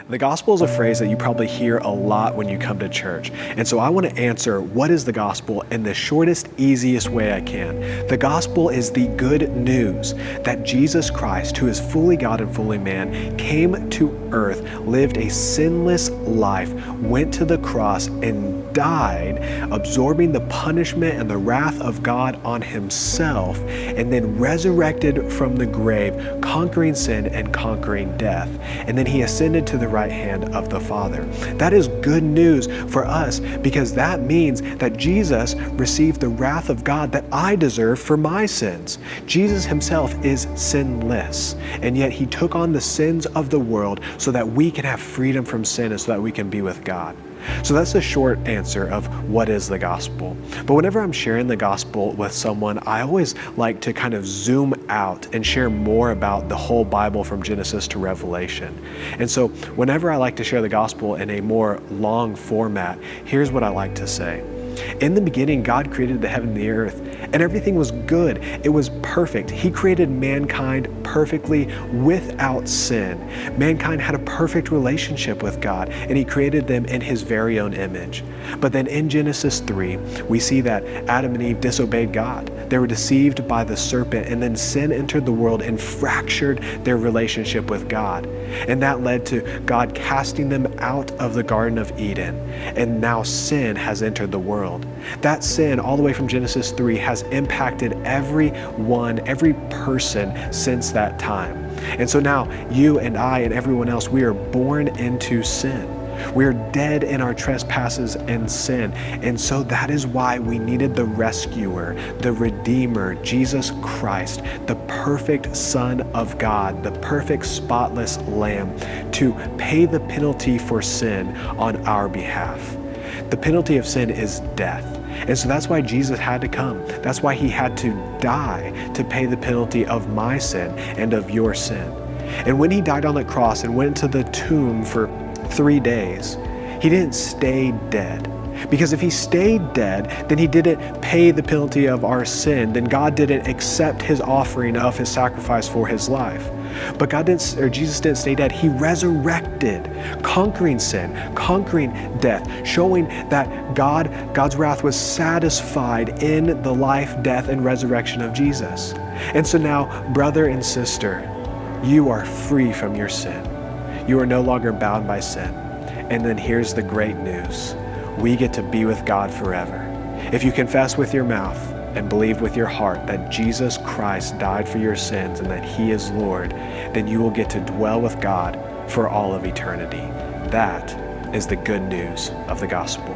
The gospel is a phrase that you probably hear a lot when you come to church. And so I want to answer what is the gospel in the shortest, easiest way I can. The gospel is the good news that Jesus Christ, who is fully God and fully man, came to earth, lived a sinless life, went to the cross and died, absorbing the punishment and the wrath of God on himself, and then resurrected from the grave, conquering sin and conquering death. And then he ascended to the right hand of the Father. That is good news for us because that means that Jesus received the wrath of God that I deserve for my sins. Jesus himself is sinless, and yet he took on the sins of the world so that we can have freedom from sin and so that we can be with God. So that's the short answer of what is the gospel. But whenever I'm sharing the gospel with someone, I always like to kind of zoom out and share more about the whole Bible from Genesis to Revelation. And so whenever I like to share the gospel in a more long format, here's what I like to say. In the beginning, God created the heaven and the earth, and everything was good. It was perfect. He created mankind perfectly without sin. Mankind had a perfect relationship with God, and he created them in his very own image. But then in Genesis 3, we see that Adam and Eve disobeyed God. They were deceived by the serpent, and then sin entered the world and fractured their relationship with God. And that led to God casting them out of the Garden of Eden. And now sin has entered the world. That sin, all the way from Genesis 3, has impacted everyone, every person since that time. And so now you and I and everyone else, we are born into sin. We are dead in our trespasses and sin. And so that is why we needed the rescuer, the Redeemer, Jesus Christ, the perfect Son of God, the perfect spotless Lamb, to pay the penalty for sin on our behalf. The penalty of sin is death. And so that's why Jesus had to come. That's why he had to die to pay the penalty of my sin and of your sin. And when he died on the cross and went into the tomb for 3 days, he didn't stay dead. Because if he stayed dead, then he didn't pay the penalty of our sin. Then God didn't accept his offering of his sacrifice for his life. But Jesus didn't stay dead. He resurrected, conquering sin, conquering death, showing that God's wrath was satisfied in the life, death, and resurrection of Jesus. And so now, brother and sister, you are free from your sin. You are no longer bound by sin. And then here's the great news. We get to be with God forever. If you confess with your mouth and believe with your heart that Jesus Christ died for your sins and that he is Lord, then you will get to dwell with God for all of eternity. That is the good news of the gospel.